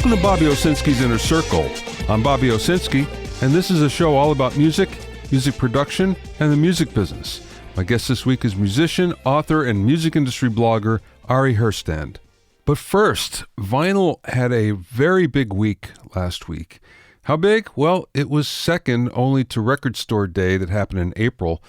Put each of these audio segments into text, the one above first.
Welcome to Bobby Owsinski's Inner Circle. I'm Bobby Owsinski, and this is a show all about music, music production, and the music business. My guest this week is musician, author, and music industry blogger Ari Herstand. But first, vinyl had a very big week last week. How big? Well, it was second only to Record Store Day that happened in April.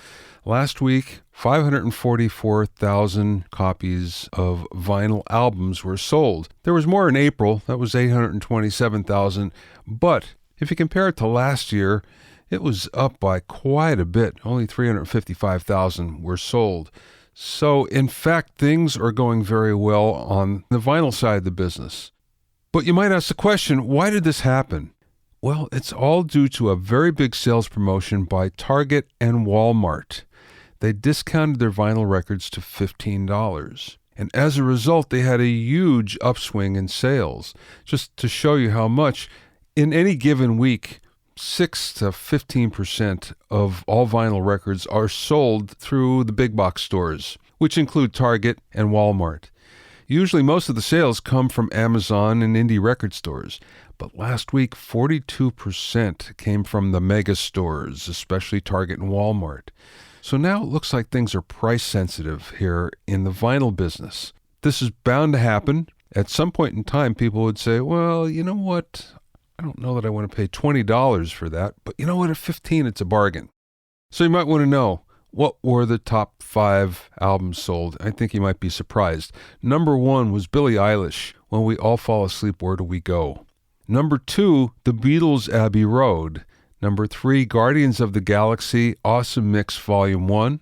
Last week, 544,000 copies of vinyl albums were sold. There was more in April, that was 827,000, but if you compare it to last year, it was up by quite a bit. Only 355,000 were sold. So, in fact, things are going very well on the vinyl side of the business. But you might ask the question, why did this happen? Well, it's all due to a very big sales promotion by Target and Walmart. They discounted their vinyl records to $15. And as a result, they had a huge upswing in sales. Just to show you how much, in any given week, 6 to 15% of all vinyl records are sold through the big box stores, which include Target and Walmart. Usually most of the sales come from Amazon and indie record stores. But last week, 42% came from the mega stores, especially Target and Walmart. So now it looks like things are price sensitive here in the vinyl business. This is bound to happen. At some point in time, people would say, well, you know what? I don't know that I want to pay $20 for that, but you know what? At $15, it's a bargain. So you might want to know, what were the top 5 albums sold? I think you might be surprised. Number 1 was Billie Eilish, When We All Fall Asleep, Where Do We Go? Number 2, The Beatles' Abbey Road. Number 3, Guardians of the Galaxy, Awesome Mix Volume 1.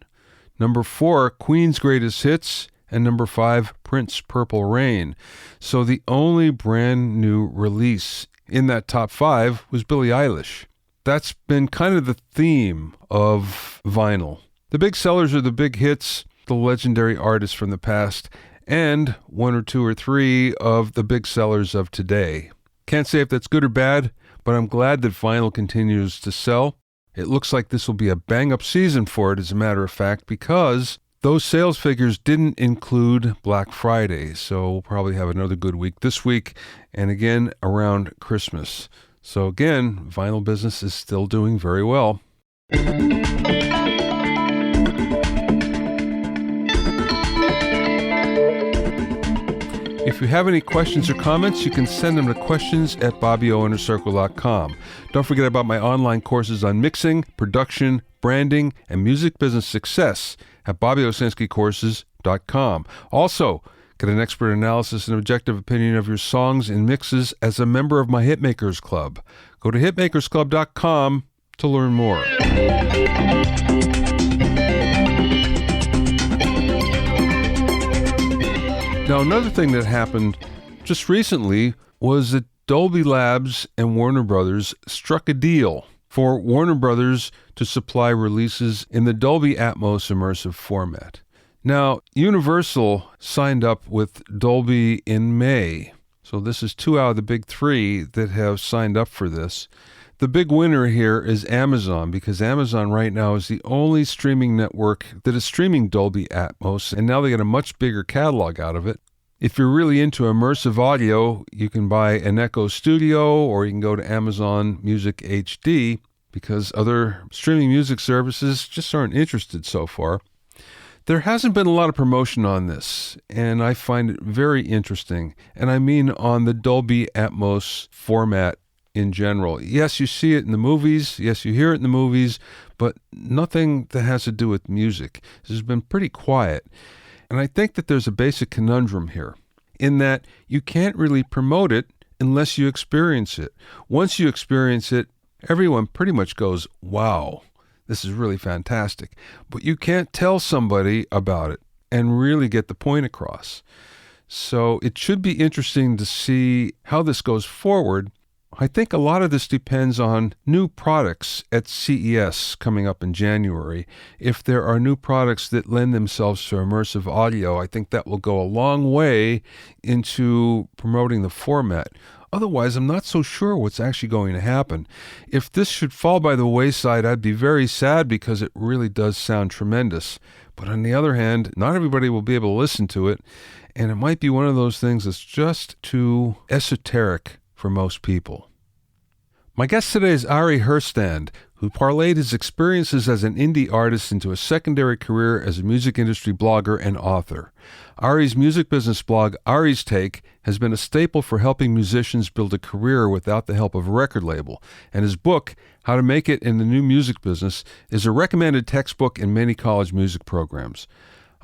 Number 4, Queen's Greatest Hits. And number 5, Prince, Purple Rain. So the only brand new release in that top 5 was Billie Eilish. That's been kind of the theme of vinyl. The big sellers are the big hits, the legendary artists from the past, and 1 or 2 or 3 of the big sellers of today. Can't say if that's good or bad, but I'm glad that vinyl continues to sell. It looks like this will be a bang-up season for it, as a matter of fact, because those sales figures didn't include Black Friday, so we'll probably have another good week this week and again around Christmas. So again, vinyl business is still doing very well. If you have any questions or comments, you can send them to questions@BobbyOInnerCircle.com. Don't forget about my online courses on mixing, production, branding, and music business success at BobbyOwsinskiCourses.com. Also, get an expert analysis and objective opinion of your songs and mixes as a member of my Hitmakers Club. Go to hitmakersclub.com to learn more. Now, another thing that happened just recently was that Dolby Labs and Warner Brothers struck a deal for Warner Brothers to supply releases in the Dolby Atmos immersive format. Now, Universal signed up with Dolby in May, so this is 2 out of the big 3 that have signed up for this. The big winner here is Amazon, because Amazon right now is the only streaming network that is streaming Dolby Atmos, and now they get a much bigger catalog out of it. If you're really into immersive audio, you can buy an Echo Studio, or you can go to Amazon Music HD, because other streaming music services just aren't interested so far. There hasn't been a lot of promotion on this, and I find it very interesting, and I mean on the Dolby Atmos format in general. Yes, you see it in the movies. Yes, you hear it in the movies, but nothing that has to do with music. This has been pretty quiet. And I think that there's a basic conundrum here, in that you can't really promote it unless you experience it. Once you experience it, everyone pretty much goes, wow, this is really fantastic. But you can't tell somebody about it and really get the point across. So it should be interesting to see how this goes forward. I think a lot of this depends on new products at CES coming up in January. If there are new products that lend themselves to immersive audio, I think that will go a long way into promoting the format. Otherwise, I'm not so sure what's actually going to happen. If this should fall by the wayside, I'd be very sad, because it really does sound tremendous. But on the other hand, not everybody will be able to listen to it, and it might be one of those things that's just too esoteric for most people. My guest today is Ari Herstand, who parlayed his experiences as an indie artist into a secondary career as a music industry blogger and author. Ari's music business blog, Ari's Take, has been a staple for helping musicians build a career without the help of a record label, and his book, How to Make It in the New Music Business, is a recommended textbook in many college music programs.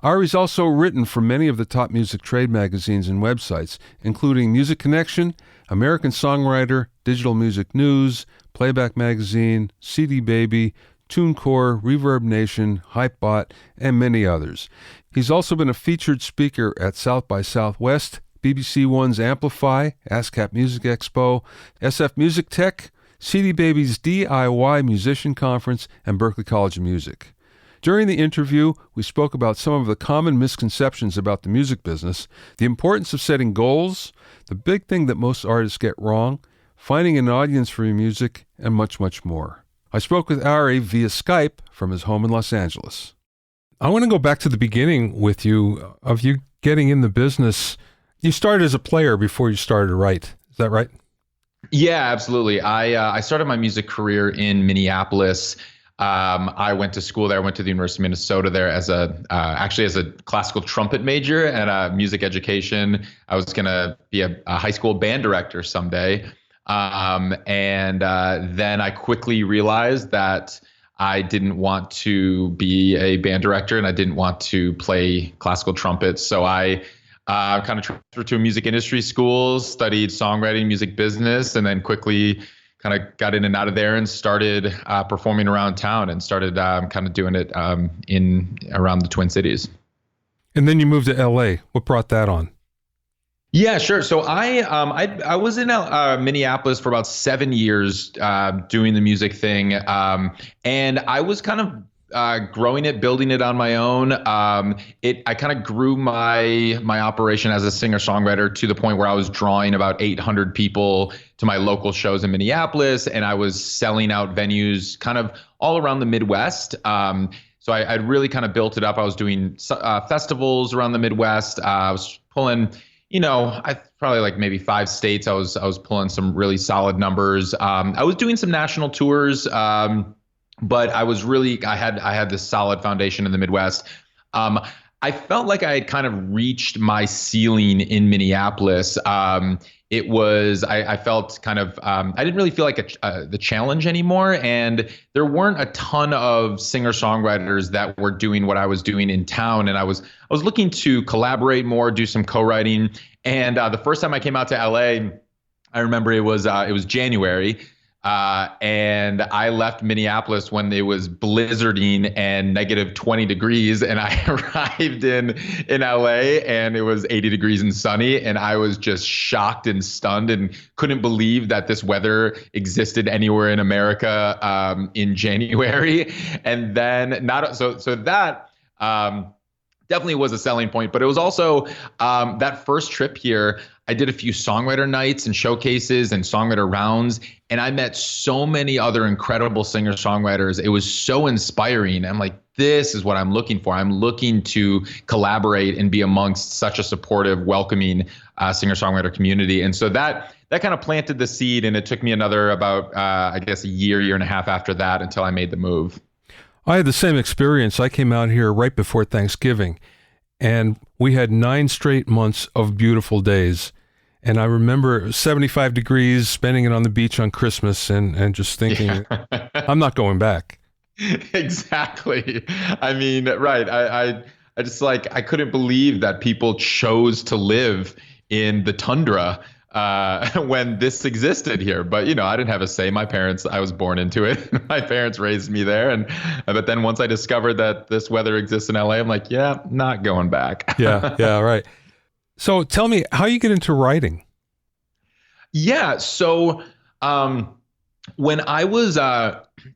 Ari's also written for many of the top music trade magazines and websites, including Music Connection, American Songwriter, Digital Music News, Playback Magazine, CD Baby, TuneCore, Reverb Nation, Hypebot, and many others. He's also been a featured speaker at South by Southwest, BBC One's Amplify, ASCAP Music Expo, SF Music Tech, CD Baby's DIY Musician Conference, and Berklee College of Music. During the interview, we spoke about some of the common misconceptions about the music business, the importance of setting goals, the big thing that most artists get wrong, finding an audience for your music, and much, much more. I spoke with Ari via Skype from his home in Los Angeles. I want to go back to the beginning with you, of you getting in the business. You started as a player before you started to write. Is that right? Yeah, absolutely. I started my music career in Minneapolis. I went to school there. I went to the University of Minnesota there as actually as a classical trumpet major and music education. I was going to be a high school band director someday. Then I quickly realized that I didn't want to be a band director and I didn't want to play classical trumpet. So I kind of transferred to a music industry school, studied songwriting, music business, and then quickly kind of got in and out of there and started performing around town and started kind of doing it in around the Twin Cities. And then you moved to LA. What brought that on? Yeah, sure. So I was in Minneapolis for about 7 years doing the music thing, and I was kind of growing it, building it on my own. I kind of grew my operation as a singer-songwriter to the point where I was drawing about 800 people to my local shows in Minneapolis, and I was selling out venues kind of all around the Midwest. So I really kind of built it up. I was doing festivals around the Midwest. I was pulling, I probably like maybe 5 states. I was pulling some really solid numbers. I was doing some national tours. But I had this solid foundation in the Midwest. I felt like I had kind of reached my ceiling in Minneapolis. I felt kind of, I didn't really feel like the challenge anymore. And there weren't a ton of singer-songwriters that were doing what I was doing in town. And I was looking to collaborate more, do some co-writing. And the first time I came out to LA, I remember it was January. And I left Minneapolis when it was blizzarding and negative 20 degrees. And I arrived in LA and it was 80 degrees and sunny. And I was just shocked and stunned and couldn't believe that this weather existed anywhere in America in January. And then that definitely was a selling point. But it was also that first trip here, I did a few songwriter nights and showcases and songwriter rounds, and I met so many other incredible singer-songwriters. It was so inspiring. I'm like, this is what I'm looking for. I'm looking to collaborate and be amongst such a supportive, welcoming singer-songwriter community. And so that kind of planted the seed, and it took me another about, I guess, a year and a half after that until I made the move. I had the same experience. I came out here right before Thanksgiving, and we had 9 straight months of beautiful days. And I remember 75 degrees, spending it on the beach on Christmas and just thinking, I'm not going back. Exactly. I mean, right. I just I couldn't believe that people chose to live in the tundra when this existed here. But, I didn't have a say. I was born into it. My parents raised me there. But then once I discovered that this weather exists in LA, I'm like, yeah, not going back. Yeah, right. So tell me how you get into writing. Yeah. So when I was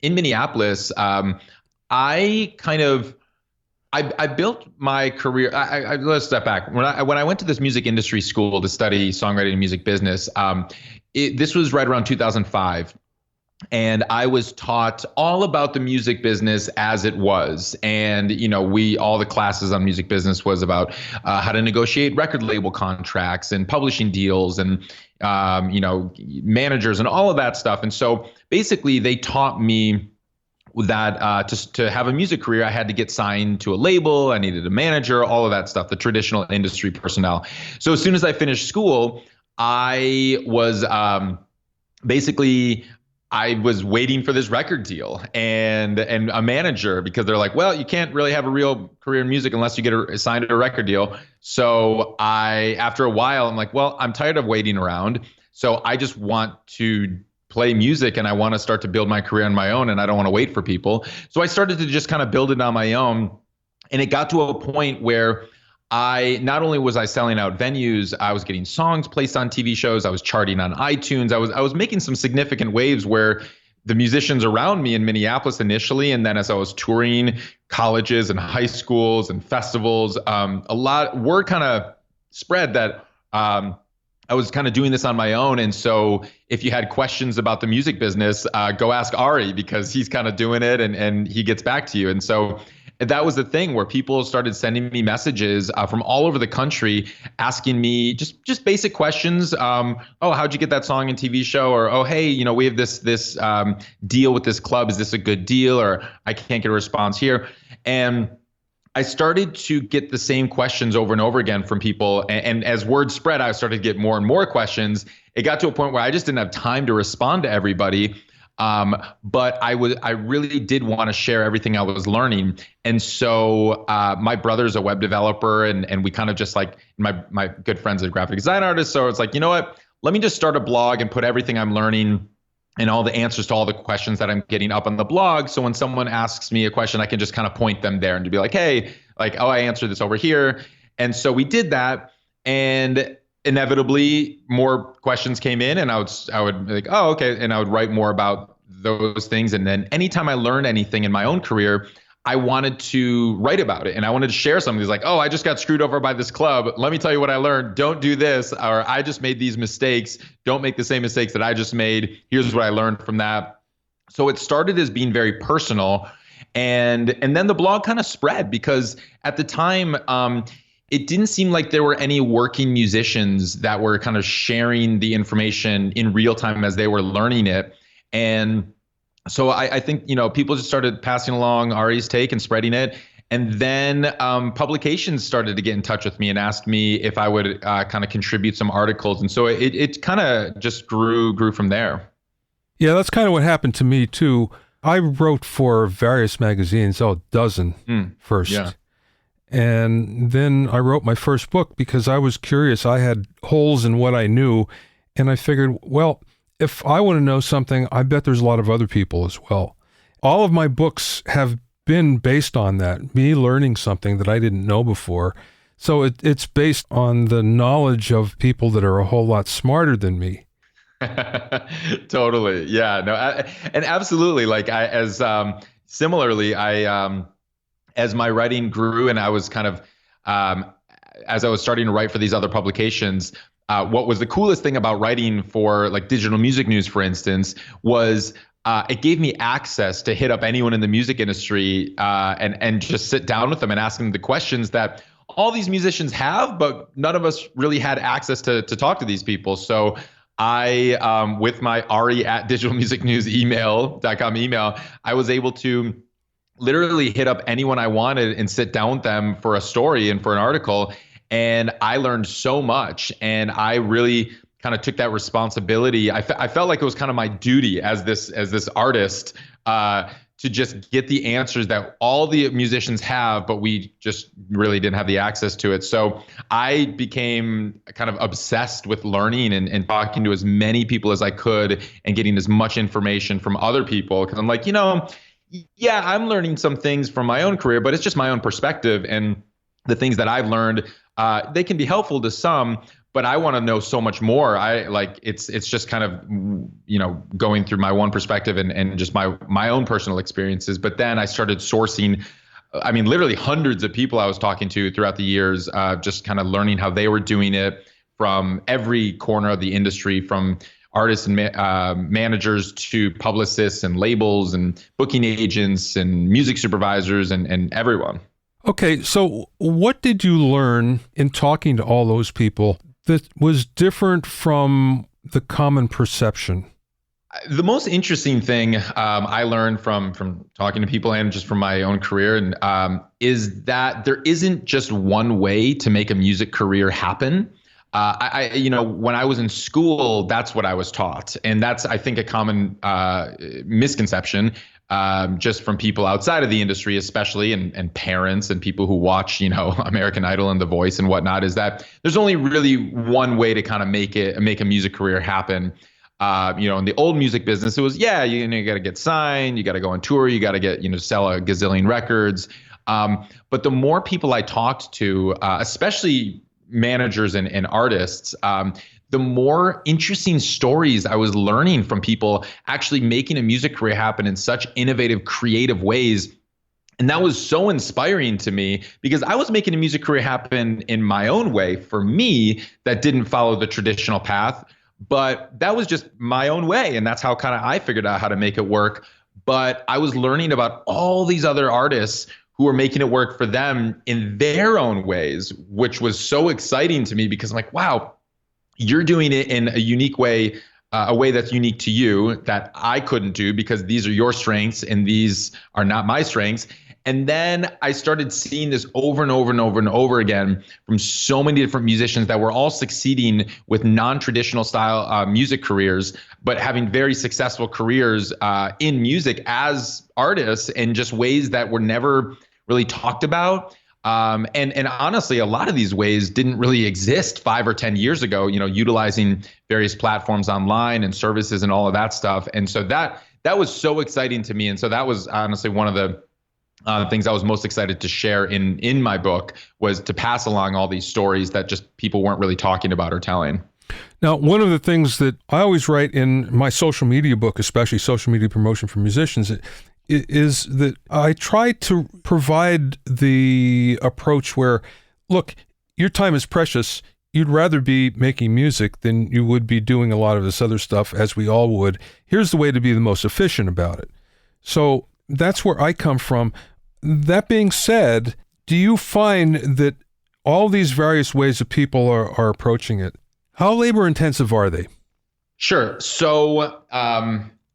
in Minneapolis, I built my career. Let's step back. When I went to this music industry school to study songwriting and music business, this was right around 2005. and I was taught all about the music business as it was. And, all the classes on music business was about how to negotiate record label contracts and publishing deals and, managers and all of that stuff. And so basically they taught me that to have a music career, I had to get signed to a label. I needed a manager, all of that stuff, the traditional industry personnel. So as soon as I finished school, I was basically I was waiting for this record deal and a manager, because they're like, well, you can't really have a real career in music unless you get signed to a record deal. So after a while, I'm like, well, I'm tired of waiting around. So I just want to play music and I want to start to build my career on my own, and I don't want to wait for people. So I started to just kind of build it on my own. And it got to a point where not only was I selling out venues, I was getting songs placed on TV shows. I was charting on iTunes. I was making some significant waves where the musicians around me in Minneapolis initially, and then as I was touring colleges and high schools and festivals, a lot word kind of spread that I was kind of doing this on my own. And so if you had questions about the music business, go ask Ari, because he's kind of doing it and he gets back to you. And so that was the thing where people started sending me messages from all over the country asking me just basic questions. Oh, how'd you get that song and TV show? Or, oh, hey, we have this deal with this club. Is this a good deal? Or I can't get a response here. And I started to get the same questions over and over again from people. And as word spread, I started to get more and more questions. It got to a point where I just didn't have time to respond to everybody. But I really did want to share everything I was learning. And so my brother's a web developer, and we kind of just like my good friend's a graphic design artist. So it's like, you know what, let me just start a blog and put everything I'm learning and all the answers to all the questions that I'm getting up on the blog. So when someone asks me a question, I can just kind of point them there and to be like, hey, like, oh, I answered this over here. And so we did that. And inevitably more questions came in, and I would be like, oh, okay. And I would write more about those things. And then anytime I learned anything in my own career, I wanted to write about it, and I wanted to share something. It's like, oh, I just got screwed over by this club. Let me tell you what I learned. Don't do this. Or I just made these mistakes. Don't make the same mistakes that I just made. Here's what I learned from that. So it started as being very personal. And then the blog kind of spread, because at the time, it didn't seem like there were any working musicians that were kind of sharing the information in real time as they were learning it. And so I think, people just started passing along Ari's take and spreading it. And then publications started to get in touch with me and asked me if I would kind of contribute some articles. And so it kind of just grew from there. Yeah, that's kind of what happened to me too. I wrote for various magazines, a dozen first. Yeah. And then I wrote my first book because I was curious. I had holes in what I knew. And I figured, well, if I want to know something, I bet there's a lot of other people as well. All of my books have been based on that, me learning something that I didn't know before. So it's based on the knowledge of people that are a whole lot smarter than me. Totally. Yeah, no, and absolutely. Like similarly, as my writing grew and I was kind of, as I was starting to write for these other publications, what was the coolest thing about writing for like Digital Music News, for instance, was it gave me access to hit up anyone in the music industry and just sit down with them and ask them the questions that all these musicians have, but none of us really had access to talk to these people. So I, with my Ari@digitalmusicnews.com email, I was able to literally hit up anyone I wanted and sit down with them for a story and for an article. And I learned so much, and I really kind of took that responsibility. I felt like it was kind of my duty as this artist to just get the answers that all the musicians have, but we just really didn't have the access to it. So I became kind of obsessed with learning and talking to as many people as I could and getting as much information from other people. Because I'm like, yeah, I'm learning some things from my own career, but it's just my own perspective. And the things that I've learned, they can be helpful to some, but I want to know so much more. It's just kind of, going through my one perspective and just my own personal experiences. But then I started sourcing, literally hundreds of people I was talking to throughout the years, just kind of learning how they were doing it from every corner of the industry, from artists and managers to publicists and labels and booking agents and music supervisors and everyone. Okay, so what did you learn in talking to all those people that was different from the common perception? The most interesting thing I learned from talking to people and just from my own career and is that there isn't just one way to make a music career happen. When I was in school, that's what I was taught, and that's, I think, a common misconception just from people outside of the industry, especially, and parents and people who watch, American Idol and The Voice and whatnot, is that there's only really one way to kind of make a music career happen. In the old music business, it was, you got to get signed, you got to go on tour, you got to get, sell a gazillion records. But the more people I talked to, especially managers and artists, the more interesting stories I was learning from people actually making a music career happen in such innovative, creative ways. And that was so inspiring to me because I was making a music career happen in my own way for me that didn't follow the traditional path. But that was just my own way. And that's how kind of I figured out how to make it work. But I was learning about all these other artists who were making it work for them in their own ways, which was so exciting to me because I'm like, wow, you're doing it in a unique way, a way that's unique to you that I couldn't do because these are your strengths and these are not my strengths. And then I started seeing this over and over and over and over again from so many different musicians that were all succeeding with non-traditional style music careers, but having very successful careers in music as artists in just ways that were never really talked about. And honestly, a lot of these ways didn't really exist 5 or 10 years ago, utilizing various platforms online and services and all of that stuff. And so that was so exciting to me. And so that was honestly one of the things I was most excited to share in my book, was to pass along all these stories that just people weren't really talking about or telling. Now, one of the things that I always write in my social media book, especially social media promotion for musicians, is that I try to provide the approach where, look, your time is precious. You'd rather be making music than you would be doing a lot of this other stuff, as we all would. Here's the way to be the most efficient about it. So that's where I come from. That being said, do you find that all these various ways that people are approaching it, how labor intensive are they? Sure. So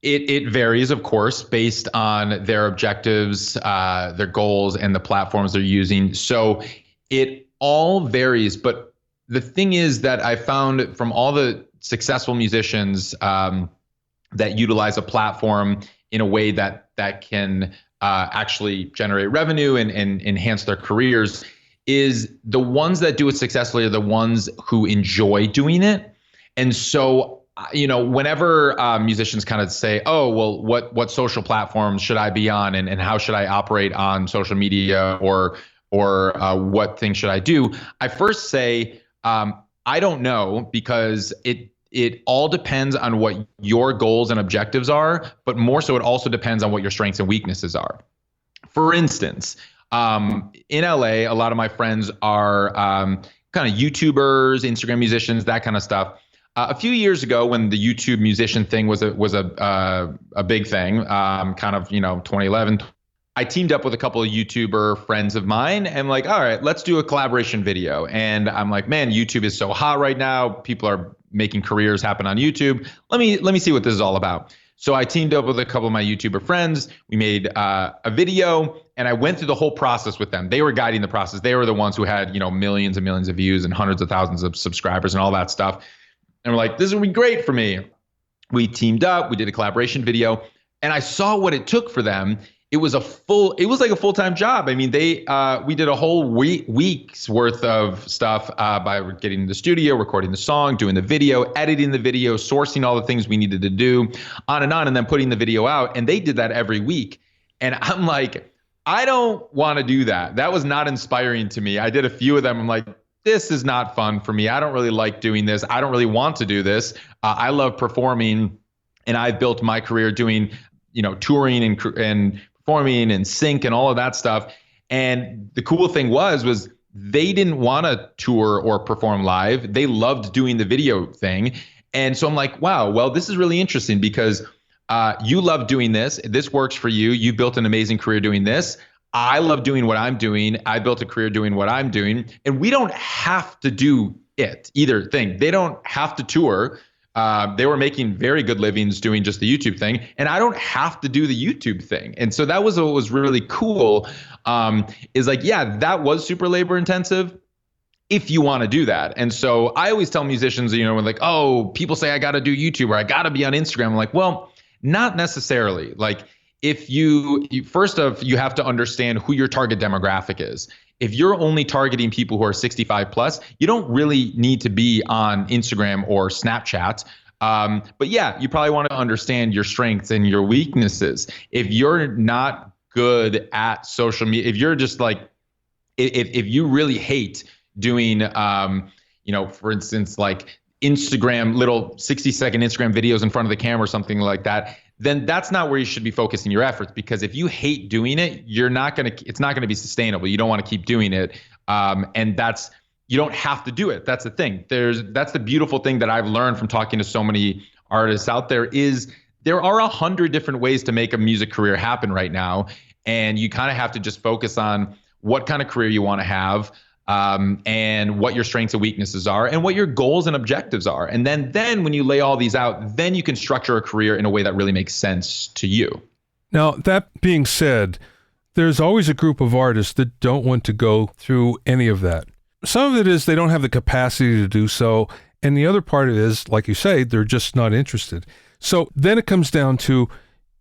it varies, of course, based on their objectives, their goals, and the platforms they're using. So it all varies. But the thing is that I found from all the successful musicians that utilize a platform in a way that can actually generate revenue and enhance their careers, is the ones that do it successfully are the ones who enjoy doing it. And so, whenever musicians kind of say, oh, well, what social platforms should I be on, and how should I operate on social media, or what things should I do? I first say, I don't know, because it all depends on what your goals and objectives are, but more so it also depends on what your strengths and weaknesses are. For instance, in LA, a lot of my friends are kind of YouTubers, Instagram musicians, that kind of stuff. A few years ago, when the YouTube musician thing was a big thing, kind of 2011, I teamed up with a couple of YouTuber friends of mine and like, all right, let's do a collaboration video. And I'm like, man, YouTube is so hot right now. People are making careers happen on YouTube. Let me see what this is all about. So I teamed up with a couple of my YouTuber friends. We made a video, and I went through the whole process with them. They were guiding the process. They were the ones who had millions and millions of views and hundreds of thousands of subscribers and all that stuff. And we're like, this is gonna be great for me. We teamed up. We did a collaboration video, and I saw what it took for them. It was like a full-time job. I mean, we did a whole week's worth of stuff by getting in the studio, recording the song, doing the video, editing the video, sourcing all the things we needed to do, on, and then putting the video out. And they did that every week. And I'm like, I don't want to do that. That was not inspiring to me. I did a few of them. I'm like, this is not fun for me. I don't really like doing this. I don't really want to do this. I love performing, and I've built my career doing, touring and performing and sync and all of that stuff. And the cool thing was they didn't want to tour or perform live. They loved doing the video thing. And so I'm like, wow, well, this is really interesting because you love doing this. This works for you. You built an amazing career doing this. I love doing what I'm doing. I built a career doing what I'm doing. And we don't have to do either thing. They don't have to tour. They were making very good livings doing just the YouTube thing. And I don't have to do the YouTube thing. And so that was what was really cool, is like, yeah, that was super labor intensive if you want to do that. And so I always tell musicians, when like, oh, people say I got to do YouTube or I got to be on Instagram. I'm like, well, not necessarily. Like if you first off, you have to understand who your target demographic is. If you're only targeting people who are 65 plus, you don't really need to be on Instagram or Snapchat. But yeah, you probably want to understand your strengths and your weaknesses. If you're not good at social media, if you're just like, if you really hate doing, for instance, like Instagram, little 60-second Instagram videos in front of the camera or something like that, then that's not where you should be focusing your efforts. Because if you hate doing it, it's not going to be sustainable. You don't want to keep doing it. And you don't have to do it. That's the thing. That's the beautiful thing that I've learned from talking to so many artists out there is there are 100 different ways to make a music career happen right now. And you kind of have to just focus on what kind of career you want to have, and what your strengths and weaknesses are and what your goals and objectives are. And then when you lay all these out, then you can structure a career in a way that really makes sense to you. Now, that being said, there's always a group of artists that don't want to go through any of that. Some of it is they don't have the capacity to do so. And the other part is, like you say, they're just not interested. So then it comes down to,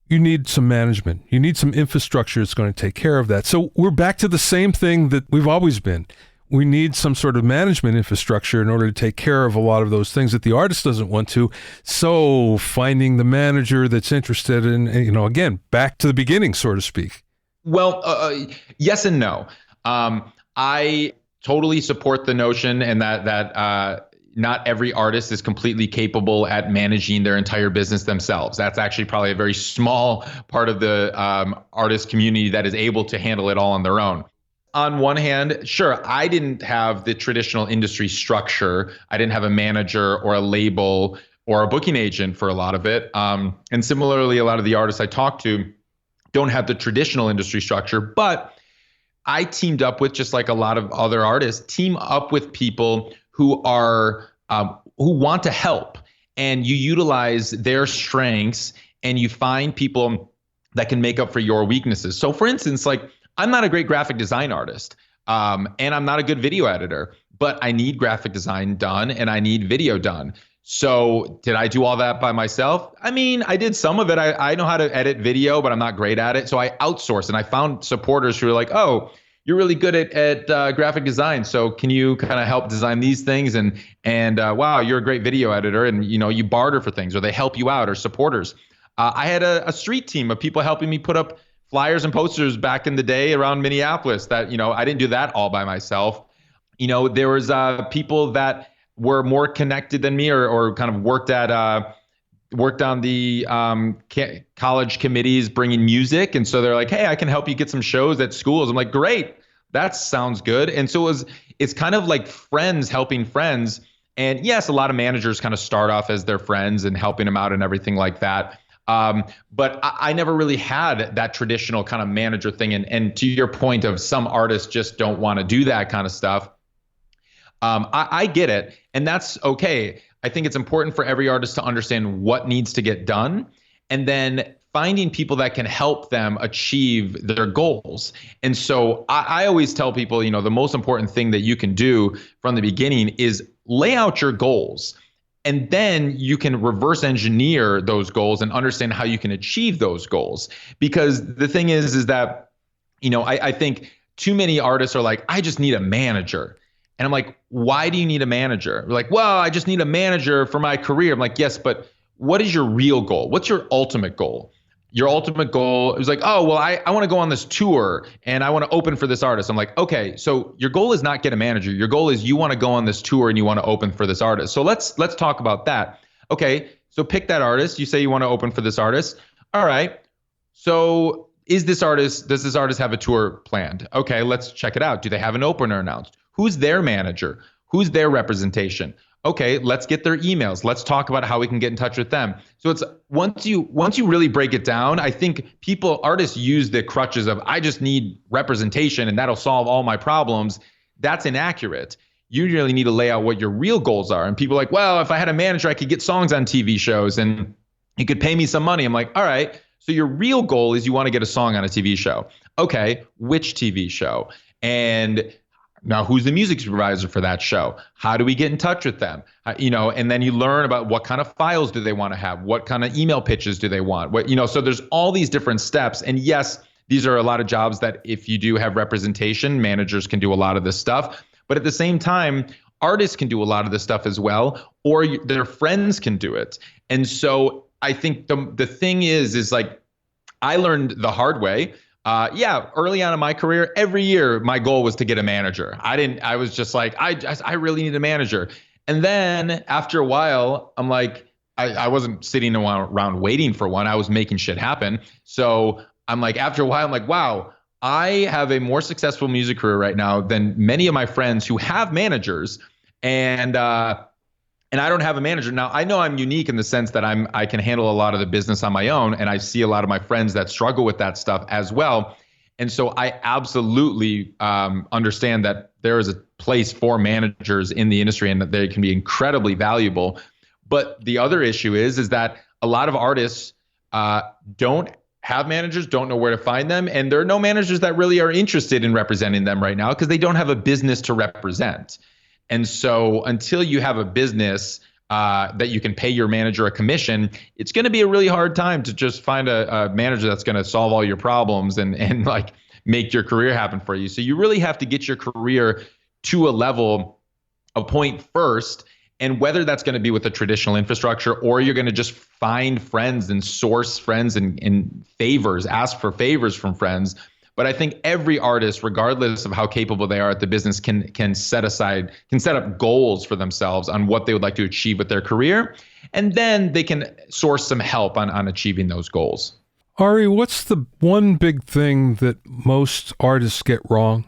you need some management. You need some infrastructure that's going to take care of that. So we're back to the same thing that we've always been. We need some sort of management infrastructure in order to take care of a lot of those things that the artist doesn't want to. So finding the manager that's interested in, again, back to the beginning, so to speak. Well, yes and no. I totally support the notion and that not every artist is completely capable at managing their entire business themselves. That's actually probably a very small part of the artist community that is able to handle it all on their own. On one hand, sure, I didn't have the traditional industry structure. I didn't have a manager or a label or a booking agent for a lot of it. And similarly, a lot of the artists I talk to don't have the traditional industry structure, but I teamed up with, just like a lot of other artists, team up with people who want to help, and you utilize their strengths and you find people that can make up for your weaknesses. So for instance, like I'm not a great graphic design artist, and I'm not a good video editor, but I need graphic design done and I need video done. So did I do all that by myself? I mean, I did some of it. I know how to edit video, but I'm not great at it. So I outsourced, and I found supporters who were like, oh, you're really good at graphic design. So can you kind of help design these things? And wow, you're a great video editor, and you barter for things, or they help you out, or supporters. I had a street team of people helping me put up flyers and posters back in the day around Minneapolis that, I didn't do that all by myself. There was people that were more connected than me, or kind of worked on the college committees bringing music. And so they're like, hey, I can help you get some shows at schools. I'm like, great, that sounds good. And so it's kind of like friends helping friends. And yes, a lot of managers kind of start off as their friends and helping them out and everything like that. But I never really had that traditional kind of manager thing. And to your point of some artists just don't want to do that kind of stuff. I get it. And that's okay. I think it's important for every artist to understand what needs to get done, and then finding people that can help them achieve their goals. And so I always tell people, the most important thing that you can do from the beginning is lay out your goals. And then you can reverse engineer those goals and understand how you can achieve those goals. Because the thing is that, I think too many artists are like, I just need a manager. And I'm like, why do you need a manager? They're like, well, I just need a manager for my career. I'm like, yes, but what is your real goal? What's your ultimate goal? Your ultimate goal is like, oh, well, I want to go on this tour and I want to open for this artist. I'm like, okay, so your goal is not get a manager. Your goal is you want to go on this tour and you want to open for this artist. So let's talk about that. Okay, so pick that artist. You say you want to open for this artist. All right. So does this artist have a tour planned? Okay, let's check it out. Do they have an opener announced? Who's their manager? Who's their representation? Okay, let's get their emails. Let's talk about how we can get in touch with them. So it's once you really break it down, I think artists use the crutches of I just need representation and that'll solve all my problems. That's inaccurate. You really need to lay out what your real goals are. And people are like, well, if I had a manager, I could get songs on TV shows and he could pay me some money. I'm like, all right. So your real goal is you want to get a song on a TV show. Okay, which TV show? And now, who's the music supervisor for that show? How do we get in touch with them? And then you learn about what kind of files do they want to have? What kind of email pitches do they want? So there's all these different steps. And yes, these are a lot of jobs that if you do have representation, managers can do a lot of this stuff. But at the same time, artists can do a lot of this stuff as well, or their friends can do it. And so I think the thing is like, I learned the hard way. Early on in my career, every year my goal was to get a manager. I was just like, I really need a manager. And then after a while, I'm like, I wasn't sitting around waiting for one. I was making shit happen. So I'm like, after a while, I'm like, wow, I have a more successful music career right now than many of my friends who have managers. And I don't have a manager. Now, I know I'm unique in the sense that I can handle a lot of the business on my own, and I see a lot of my friends that struggle with that stuff as well. And so I absolutely understand that there is a place for managers in the industry and that they can be incredibly valuable. But the other issue is that a lot of artists don't have managers, don't know where to find them, and there are no managers that really are interested in representing them right now because they don't have a business to represent. And so until you have a business that you can pay your manager a commission, it's going to be a really hard time to just find a manager that's going to solve all your problems and like make your career happen for you. So you really have to get your career to a point first. And whether that's going to be with a traditional infrastructure or you're going to just find friends and source friends and favors, ask for favors from friends. But I think every artist, regardless of how capable they are at the business, can set up goals for themselves on what they would like to achieve with their career. And then they can source some help on achieving those goals. Ari, what's the one big thing that most artists get wrong?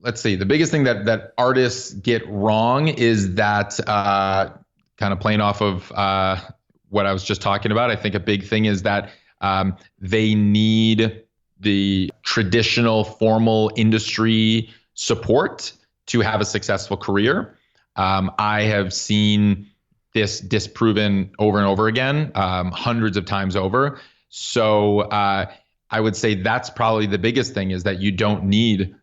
Let's see. The biggest thing that artists get wrong is that kind of playing off of what I was just talking about. I think a big thing is that they need the traditional formal industry support to have a successful career. I have seen this disproven over and over again, hundreds of times over. So I would say that's probably the biggest thing is that you don't need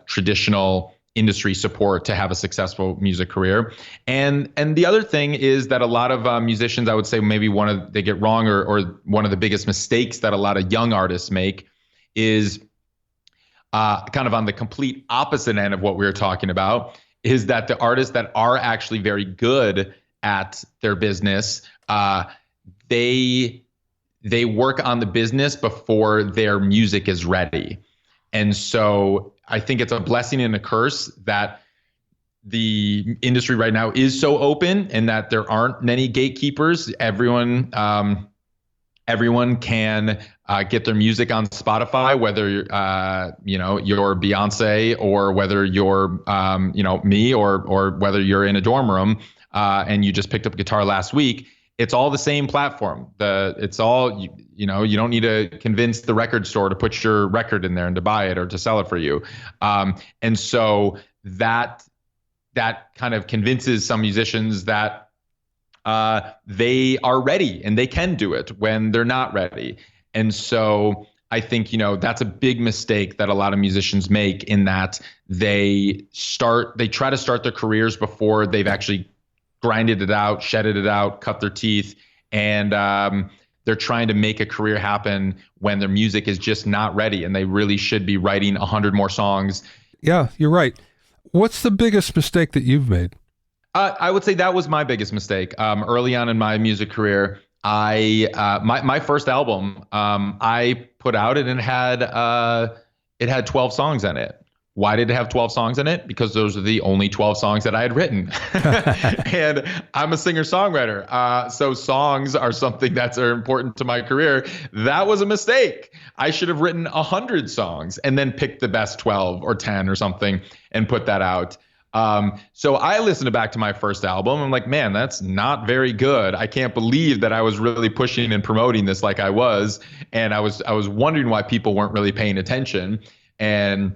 traditional industry support to have a successful music career. And the other thing is that a lot of musicians, I would say maybe they get wrong or one of the biggest mistakes that a lot of young artists make is kind of on the complete opposite end of what we were talking about, is that the artists that are actually very good at their business, they work on the business before their music is ready. And so I think it's a blessing and a curse that the industry right now is so open and that there aren't many gatekeepers. Everyone can get their music on Spotify, whether you're Beyonce or whether you're me or whether you're in a dorm room and you just picked up a guitar last week. It's all the same platform. It's all, you don't need to convince the record store to put your record in there and to buy it or to sell it for you. And so that kind of convinces some musicians that they are ready and they can do it when they're not ready. And so I think, that's a big mistake that a lot of musicians make in that they try to start their careers before they've actually grinded it out, shedded it out, cut their teeth, and they're trying to make a career happen when their music is just not ready, and they really should be writing 100 more songs. Yeah, you're right. What's the biggest mistake that you've made? I would say that was my biggest mistake. Early on in my music career, my first album, I put out and it had 12 songs on it. Why did it have 12 songs in it? Because those are the only 12 songs that I had written. And I'm a singer-songwriter. So songs are something that's important to my career. That was a mistake. I should have written 100 songs and then picked the best 12 or 10 or something and put that out. So I listened back to my first album. I'm like, man, that's not very good. I can't believe that I was really pushing and promoting this like I was. And I was wondering why people weren't really paying attention. And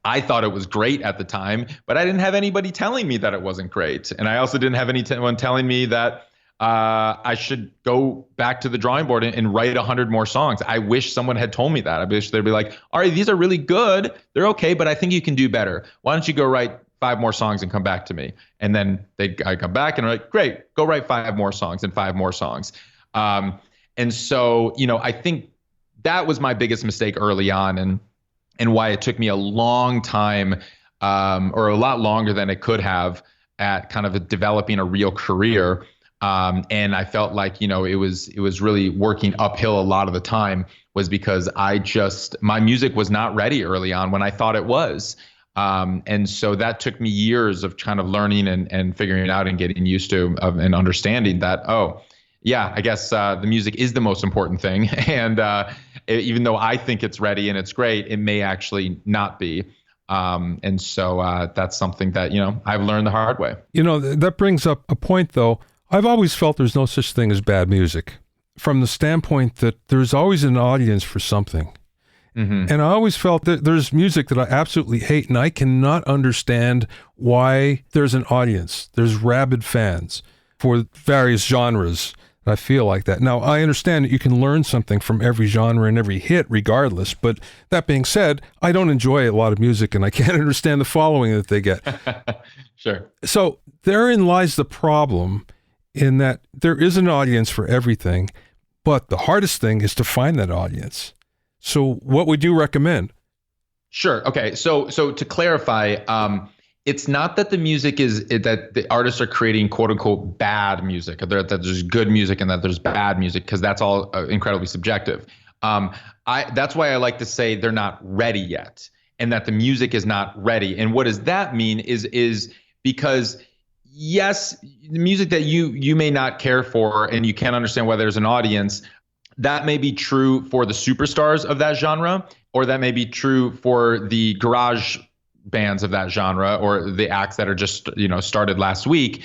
I thought it was great at the time, but I didn't have anybody telling me that it wasn't great. And I also didn't have anyone telling me that I should go back to the drawing board and write 100 more songs. I wish someone had told me that. I wish they'd be like, Ari, these are really good. They're okay, but I think you can do better. Why don't you go write 5 more songs and come back to me? And then I come back and I'm like, great, go write 5 more songs and 5 more songs. And so, I think that was my biggest mistake early on, and why it took me a long time, or a lot longer than it could have, at kind of developing a real career. And I felt like, it was really working uphill a lot of the time, was because my music was not ready early on when I thought it was. And so that took me years of kind of learning and figuring it out and getting used to and understanding that, oh, yeah, I guess the music is the most important thing. And even though I think it's ready and it's great, it may actually not be. And so that's something that, I've learned the hard way. That brings up a point, though. I've always felt there's no such thing as bad music, from the standpoint that there's always an audience for something. Mm-hmm. And I always felt that there's music that I absolutely hate, and I cannot understand why there's an audience. There's rabid fans for various genres. I feel like that. Now, I understand that you can learn something from every genre and every hit regardless, but that being said, I don't enjoy a lot of music, and I can't understand the following that they get. Sure. So therein lies the problem, in that there is an audience for everything, but the hardest thing is to find that audience. So what would you recommend? Sure. Okay. So to clarify, it's not that the music that the artists are creating quote unquote bad music, or that there's good music and that there's bad music, because that's all incredibly subjective. That's why I like to say they're not ready yet, and that the music is not ready. And what does that mean is because, yes, the music that you may not care for and you can't understand why there's an audience, that may be true for the superstars of that genre, or that may be true for the garage bands of that genre, or the acts that are just started last week,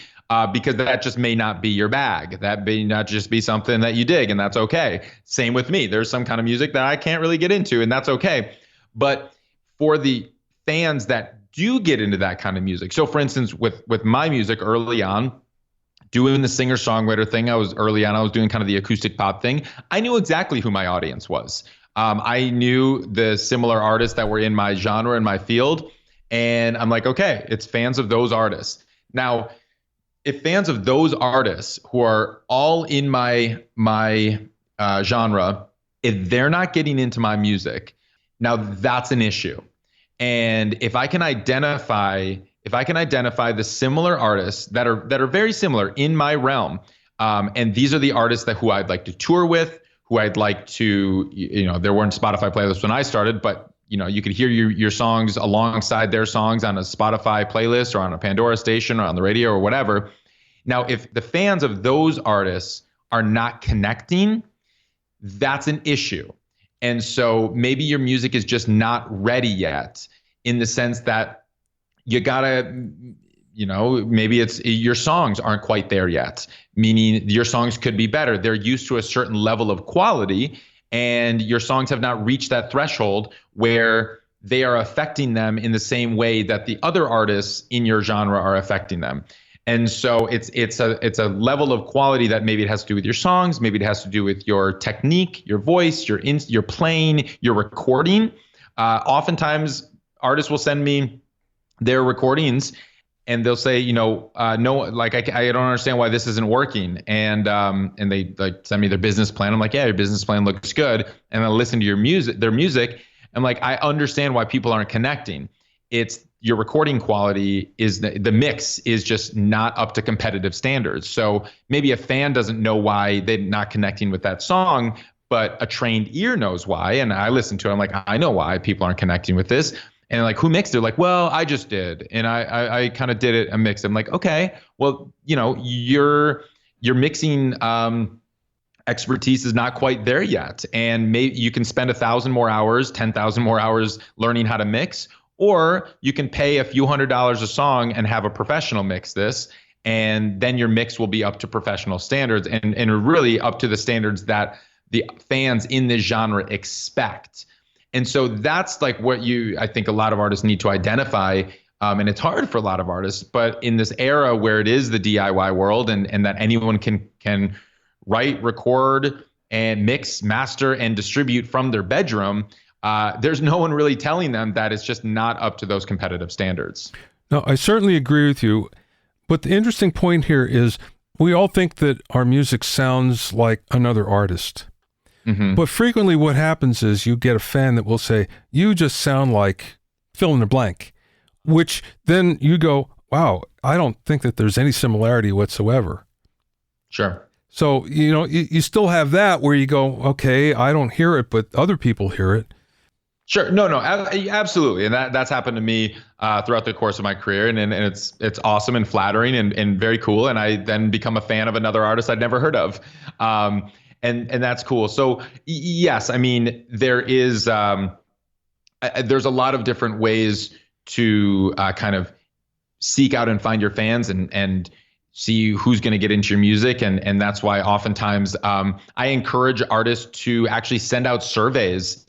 because that just may not be your bag. That may not just be something that you dig, and that's okay. Same with me. There's some kind of music that I can't really get into, and that's okay. But for the fans that do get into that kind of music, so for instance, with my music early on, doing the singer-songwriter thing, I was doing kind of the acoustic pop thing. I knew exactly who my audience was. I knew the similar artists that were in my genre and my field, and I'm like, okay, it's fans of those artists. Now, if fans of those artists who are all in my genre, if they're not getting into my music, now that's an issue. And if I can identify the similar artists that are very similar in my realm, and these are the artists who I'd like to tour with, who I'd like to, there weren't Spotify playlists when I started, but you could hear your songs alongside their songs on a Spotify playlist or on a Pandora station or on the radio or whatever. Now, if the fans of those artists are not connecting, that's an issue. And so maybe your music is just not ready yet, in the sense that you gotta, maybe it's your songs aren't quite there yet, meaning your songs could be better. They're used to a certain level of quality, and your songs have not reached that threshold where they are affecting them in the same way that the other artists in your genre are affecting them. And so it's a level of quality that maybe it has to do with your songs, maybe it has to do with your technique, your voice, your playing, your recording. Oftentimes, artists will send me their recordings, and they'll say, no, like I don't understand why this isn't working, and they send me their business plan. I'm like, yeah, your business plan looks good, and I listen to their music. I'm like, I understand why people aren't connecting. It's your recording quality is the mix is just not up to competitive standards. So maybe a fan doesn't know why they're not connecting with that song, but a trained ear knows why. And I listen to it. I'm like, I know why people aren't connecting with this. And like, who mixed it? Like, well, I just did. And I kind of did it a mix. I'm like, okay, well, your mixing expertise is not quite there yet. And maybe you can spend 1,000 more hours, 10,000 more hours learning how to mix, Or you can pay a few $100s a song and have a professional mix this, and then your mix will be up to professional standards and really up to the standards that the fans in this genre expect. And so that's like what I think a lot of artists need to identify. And it's hard for a lot of artists, but in this era where it is the DIY world and that anyone can write, record, and mix, master, and distribute from their bedroom, there's no one really telling them that it's just not up to those competitive standards. No, I certainly agree with you. But the interesting point here is we all think that our music sounds like another artist. Mm-hmm. But frequently what happens is you get a fan that will say, you just sound like fill in the blank, which then you go, wow, I don't think that there's any similarity whatsoever. Sure. So, you still have that where you go, okay, I don't hear it, but other people hear it. Sure. No, absolutely. And that's happened to me throughout the course of my career. And it's awesome and flattering and very cool. And I then become a fan of another artist I'd never heard of. And that's cool. So yes, I mean, there's a lot of different ways to kind of seek out and find your fans and see who's going to get into your music. And that's why oftentimes I encourage artists to actually send out surveys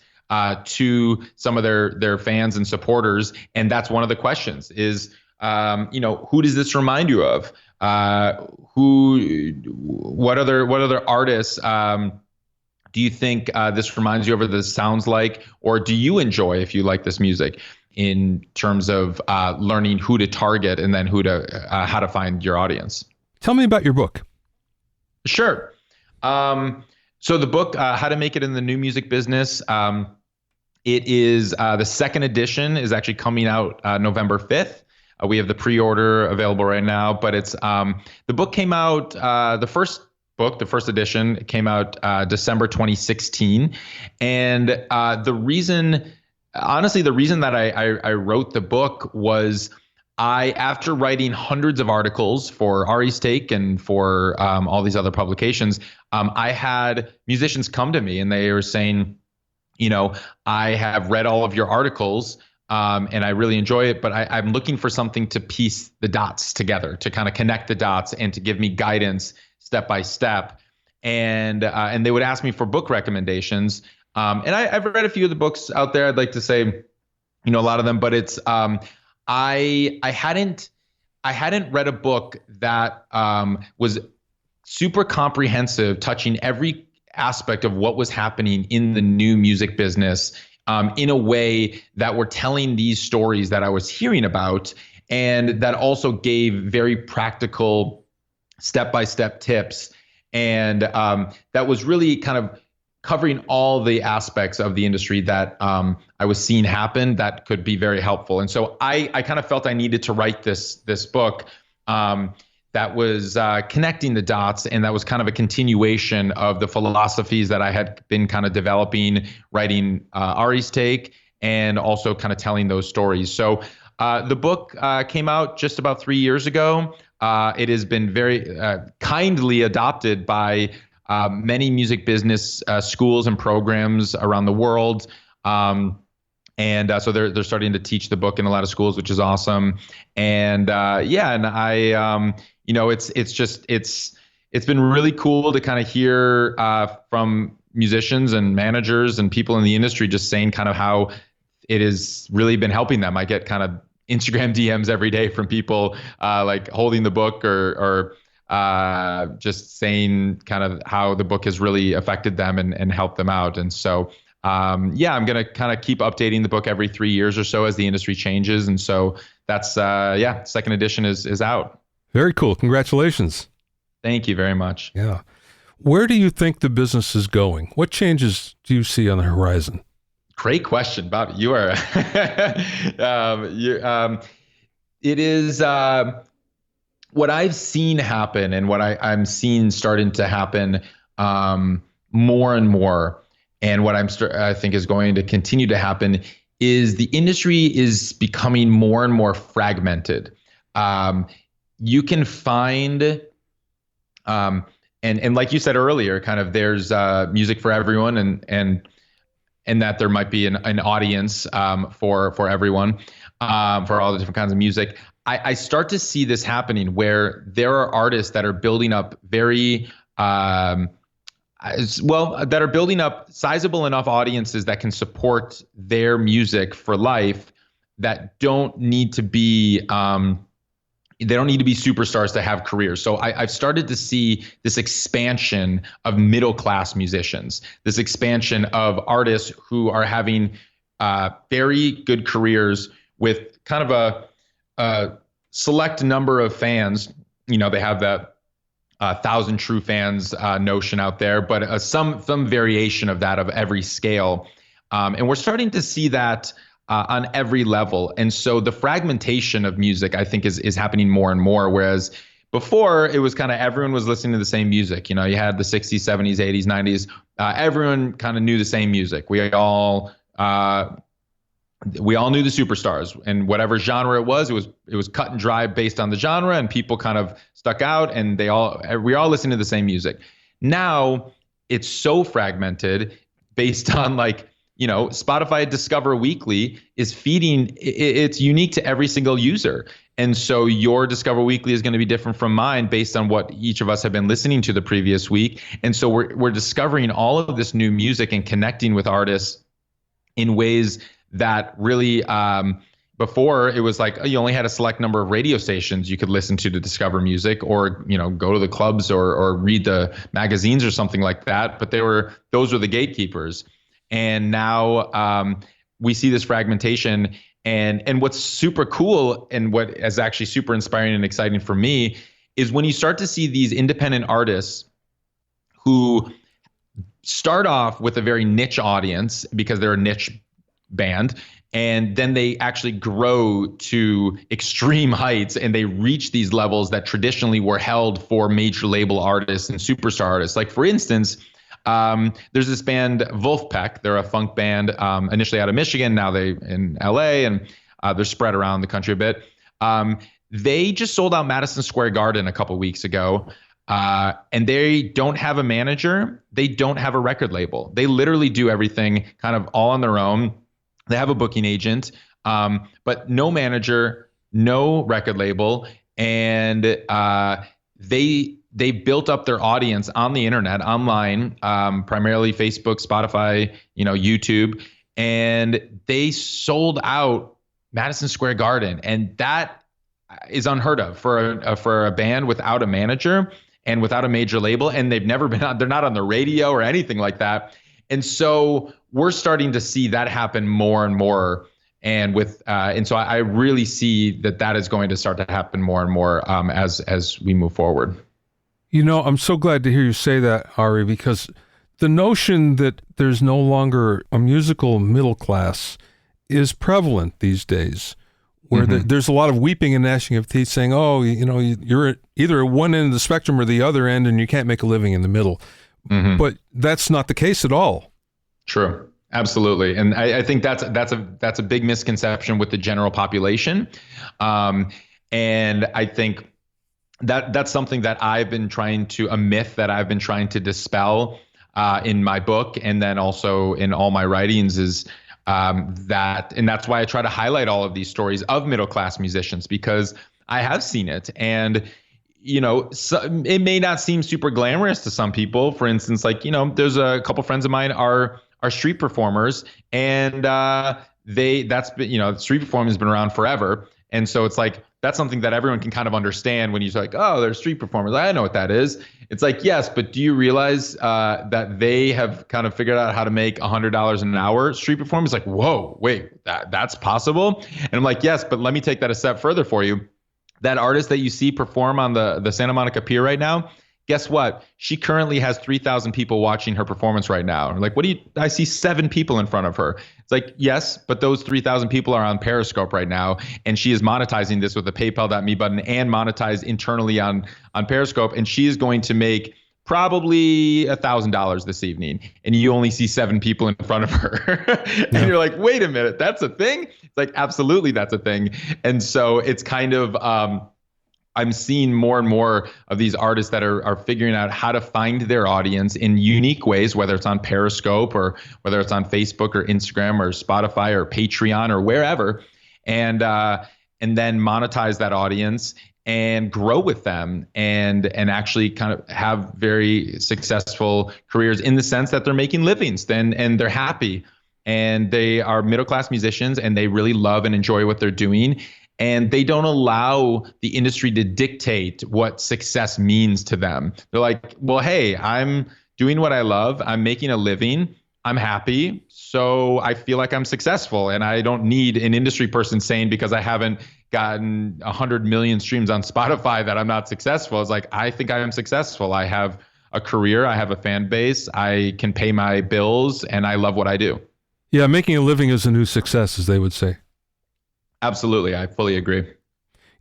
to some of their fans and supporters. And that's one of the questions is, who does this remind you of? What other artists do you think this reminds you of, or this sounds like, or do you enjoy if you like this music, in terms of learning who to target and then how to find your audience? Tell me about your book. Sure. So the book, How to Make It in the New Music Business, it is the second edition is actually coming out November 5th. We have the pre-order available right now, but it's the book came out, the first edition came out December 2016. And the reason that I wrote the book was after writing hundreds of articles for Ari's Take and for all these other publications, I had musicians come to me and they were saying, I have read all of your articles and I really enjoy it, but I'm looking for something to piece the dots together, to kind of connect the dots and to give me guidance step by step. And they would ask me for book recommendations. And I've read a few of the books out there. I'd like to say, a lot of them, but it's I hadn't read a book that was super comprehensive, touching every aspect of what was happening in the new music business in a way that were telling these stories that I was hearing about, and that also gave very practical step-by-step tips. And that was really kind of covering all the aspects of the industry that I was seeing happen that could be very helpful. And so I kind of felt I needed to write this book that was connecting the dots, and that was kind of a continuation of the philosophies that I had been kind of developing, writing Ari's Take, and also kind of telling those stories. So the book came out just about 3 years ago. It has been very kindly adopted by many music business schools and programs around the world. And so they're starting to teach the book in a lot of schools, which is awesome. And and I, it's been really cool to kind of hear from musicians and managers and people in the industry just saying kind of how it has really been helping them. I get kind of Instagram DMs every day from people like holding the book or just saying kind of how the book has really affected them and helped them out. And so, I'm going to kind of keep updating the book every 3 years or so as the industry changes. And so that's, second edition is out. Very cool. Congratulations. Thank you very much. Yeah. Where do you think the business is going? What changes do you see on the horizon? Great question, Bob. You are, it is, what I've seen happen and what I'm seeing starting to happen more and more, and what I think is going to continue to happen, is the industry is becoming more and more fragmented. You can find, and like you said earlier, kind of there's music for everyone, and and that there might be an audience for everyone, for all the different kinds of music. I start to see this happening where there are artists that are building up that are building up sizable enough audiences that can support their music for life, that don't need to be they don't need to be superstars to have careers. So I've started to see this expansion of middle class musicians, this expansion of artists who are having very good careers with kind of a select number of fans. You know, they have that 1,000 true fans notion out there, but some variation of that of every scale. And we're starting to see that on every level. And so the fragmentation of music, I think, is happening more and more. Whereas before, it was kind of everyone was listening to the same music. You know, you had the 60s, 70s, 80s, 90s. Everyone kind of knew the same music. We all knew the superstars, and whatever genre it was cut and dry based on the genre, and people kind of stuck out, and we all listened to the same music. Now it's so fragmented based on, like, you know, Spotify Discover Weekly is feeding, it's unique to every single user. And so your Discover Weekly is going to be different from mine based on what each of us have been listening to the previous week. And so we're discovering all of this new music and connecting with artists in ways that really, before it was like, you only had a select number of radio stations you could listen to discover music, or, you know, go to the clubs or read the magazines or something like that. But those were the gatekeepers. And now we see this fragmentation, and what's super cool and what is actually super inspiring and exciting for me is when you start to see these independent artists who start off with a very niche audience because they're a niche band, and then they actually grow to extreme heights, and they reach these levels that traditionally were held for major label artists and superstar artists. Like, for instance, there's this band Wolfpack. They're a funk band, initially out of Michigan. Now they in LA, and they're spread around the country a bit. They just sold out Madison Square Garden a couple weeks ago. And they don't have a manager. They don't have a record label. They literally do everything kind of all on their own. They have a booking agent, but no manager, no record label. And they built up their audience on the internet, online, primarily Facebook, Spotify, you know, YouTube, and they sold out Madison Square Garden, and that is unheard of for a band without a manager and without a major label, and they're not on the radio or anything like that. And so we're starting to see that happen more and more. And so I really see that is going to start to happen more and more as we move forward. You know, I'm so glad to hear you say that, Ari, because the notion that there's no longer a musical middle class is prevalent these days, where there's a lot of weeping and gnashing of teeth saying, oh, you know, you're either at one end of the spectrum or the other end, and you can't make a living in the middle. Mm-hmm. But that's not the case at all. True. Absolutely. And I think that's a big misconception with the general population. And I think that's something that a myth that I've been trying to dispel in my book, and then also in all my writings, is and that's why I try to highlight all of these stories of middle-class musicians, because I have seen it. And, you know, it may not seem super glamorous to some people. For instance, like, you know, there's a couple friends of mine are street performers, and street performing has been around forever. And so it's like, that's something that everyone can kind of understand when you're like, oh, they're street performers. I know what that is. It's like, yes, but do you realize that they have kind of figured out how to make $100 an hour street performers? Like, whoa, wait, that's possible? And I'm like, yes, but let me take that a step further for you. That artist that you see perform on the Santa Monica Pier right now, guess what? She currently has 3,000 people watching her performance right now. I'm like, I see 7 people in front of her. It's like, yes, but those 3,000 people are on Periscope right now, and she is monetizing this with the PayPal.me button and monetized internally on Periscope, and she is going to make probably $1,000 this evening, and you only see 7 people in front of her. And you're like, wait a minute, that's a thing? It's like, absolutely, that's a thing. And so it's kind of I'm seeing more and more of these artists that are figuring out how to find their audience in unique ways, whether it's on Periscope or whether it's on Facebook or Instagram or Spotify or Patreon or wherever, and then monetize that audience and grow with them and actually kind of have very successful careers in the sense that they're making livings then and they're happy and they are middle-class musicians and they really love and enjoy what they're doing. And they don't allow the industry to dictate what success means to them. They're like, well, hey, I'm doing what I love. I'm making a living. I'm happy. So I feel like I'm successful. And I don't need an industry person saying because I haven't gotten 100 million streams on Spotify that I'm not successful. It's like, I think I am successful. I have a career. I have a fan base. I can pay my bills and I love what I do. Yeah, making a living is a new success, as they would say. Absolutely. I fully agree.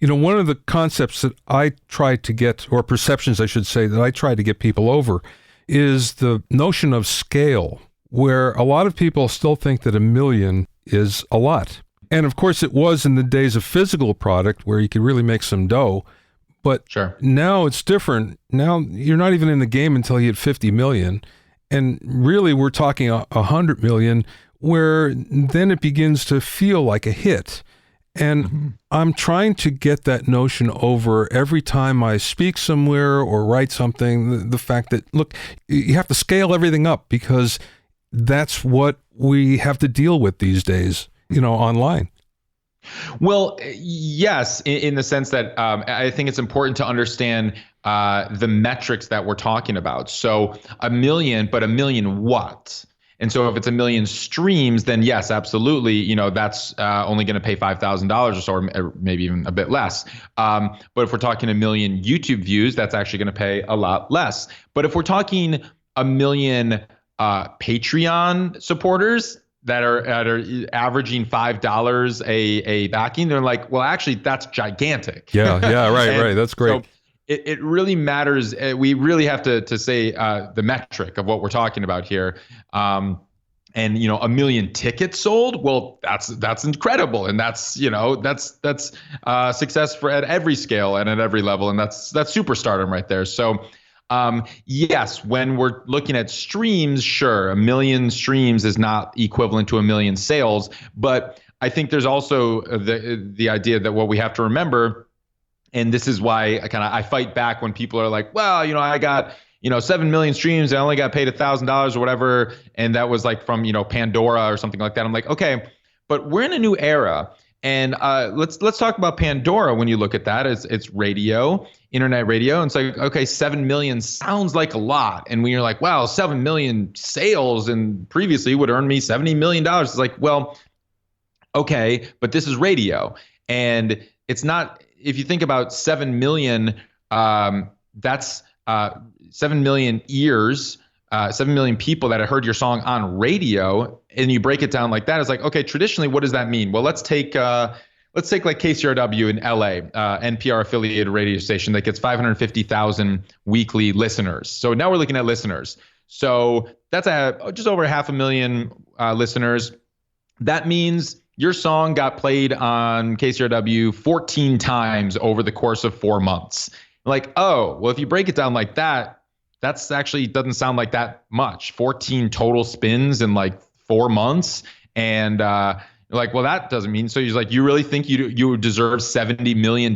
You know, one of the concepts that I try to get, or perceptions I should say, that I try to get people over is the notion of scale, where a lot of people still think that 1 million is a lot. And of course it was in the days of physical product where you could really make some dough, but sure. Now it's different. Now you're not even in the game until you hit 50 million. And really we're talking 100 million, where then it begins to feel like a hit. And I'm trying to get that notion over every time I speak somewhere or write something, the fact that, look, you have to scale everything up because that's what we have to deal with these days, you know, online. Well, yes, in the sense that I think it's important to understand the metrics that we're talking about. So 1 million, but 1 million what? And so if it's 1 million streams, then yes, absolutely, you know, that's only going to pay $5,000 or so, or maybe even a bit less. But if we're talking 1 million YouTube views, that's actually going to pay a lot less. But if we're talking 1 million Patreon supporters that are averaging $5 a backing, they're like, well, actually, that's gigantic. Yeah, right. That's great. So it really matters. We really have to say the metric of what we're talking about here. And you know, 1 million tickets sold. Well, that's incredible, and that's success at every scale and at every level, and that's superstardom right there. So. Yes, when we're looking at streams, sure, 1 million streams is not equivalent to 1 million sales, but I think there's also the idea that what we have to remember, and this is why I fight back when people are like, well, you know, I got 7 million streams, I only got paid $1,000 or whatever, and that was like from Pandora or something like that. I'm like, okay, but we're in a new era. And let's talk about Pandora. When you look at that, it's radio, internet radio. And it's like, okay, 7 million sounds like a lot. And when you're like, wow, 7 million sales and previously would earn me $70 million. It's like, well, okay, but this is radio. And it's not, if you think about 7 million, that's 7 million ears, 7 million people that have heard your song on radio, and you break it down like that. It's like, okay, traditionally, what does that mean? Well, let's take like KCRW in LA, NPR affiliated radio station that gets 550,000 weekly listeners. So now we're looking at listeners. So that's just over 500,000 listeners. That means your song got played on KCRW 14 times over the course of 4 months. Like, oh, well, if you break it down like that, that's actually doesn't sound like that much. 14 total spins in like 4 months. And you're like, well, that doesn't mean. So he's like, you really think you deserve $70 million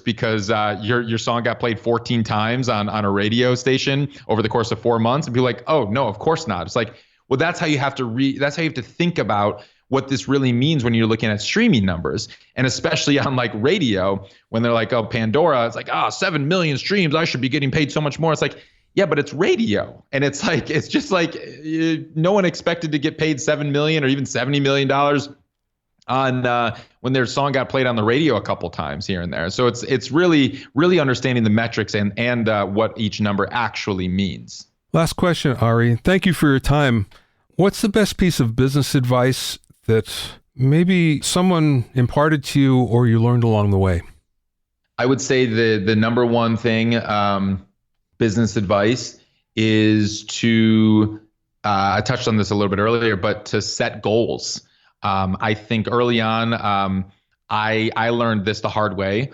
because your song got played 14 times on a radio station over the course of 4 months? And people are like, oh, no, of course not. It's like, well, that's how you have to think about what this really means when you're looking at streaming numbers, and especially on like radio, when they're like, oh, Pandora, it's like, 7 million streams, I should be getting paid so much more. It's like, yeah, but it's radio. And it's just like no one expected to get paid 7 million or even $70 million on when their song got played on the radio a couple times here and there. So it's really, really understanding the metrics and what each number actually means. Last question, Ari. Thank you for your time. What's the best piece of business advice that maybe someone imparted to you or you learned along the way? I would say the number one thing, business advice, is to, I touched on this a little bit earlier, but to set goals. I think early on, I learned this the hard way.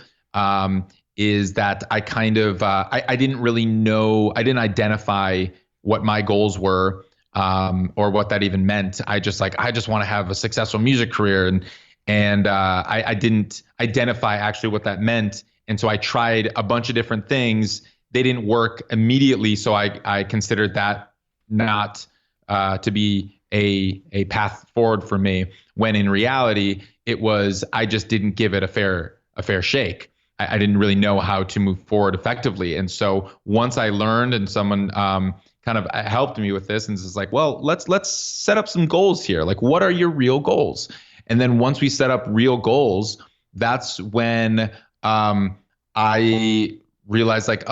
is that I kind of I didn't really know, I didn't identify what my goals were, or what that even meant. I just want to have a successful music career, and I didn't identify actually what that meant. And so I tried a bunch of different things. They didn't work immediately, so I considered that not to be a path forward for me. When in reality, it was, I just didn't give it a fair shake. I didn't really know how to move forward effectively. And so once I learned, and someone kind of helped me with this, and it's like, well, let's set up some goals here. Like, what are your real goals? And then once we set up real goals, that's when I realized, like,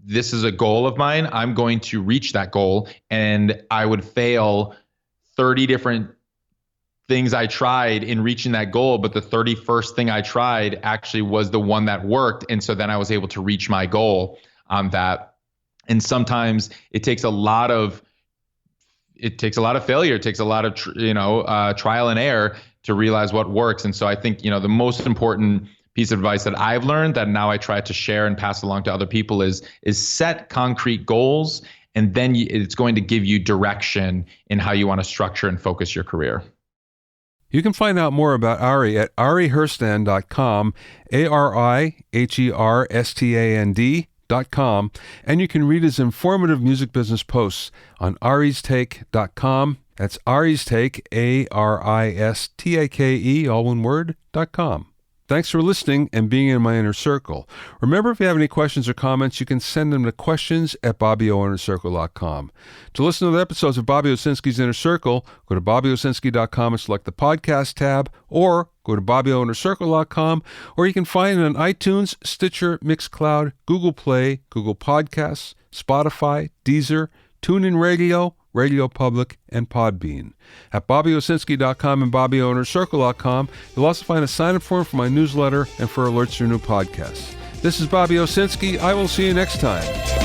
this is a goal of mine. I'm going to reach that goal. And I would fail 30 different things I tried in reaching that goal, but the 31st thing I tried actually was the one that worked. And so then I was able to reach my goal on that. And sometimes it takes a lot of failure. It takes a lot of trial and error to realize what works. And so I think, the most important piece of advice that I've learned, that now I try to share and pass along to other people, is set concrete goals, and then it's going to give you direction in how you want to structure and focus your career. You can find out more about Ari at ariherstand.com, ariherstand.com, and you can read his informative music business posts on aristake.com. That's Ari's Take, ARISTAKE, all one word, .com. Thanks for listening and being in my inner circle. Remember, if you have any questions or comments, you can send them to questions@BobbyOInnerCircle.com. To listen to the episodes of Bobby Owsinski's Inner Circle, go to BobbyOwsinski.com and select the podcast tab, or go to BobbyOInnerCircle.com, or you can find it on iTunes, Stitcher, Mixcloud, Google Play, Google Podcasts, Spotify, Deezer, TuneIn Radio, Radio Public, and Podbean. At BobbyOwsinski.com and BobbyOInnerCircle.com, you'll also find a sign-up form for my newsletter and for alerts for new podcasts. This is Bobby Owsinski. I will see you next time.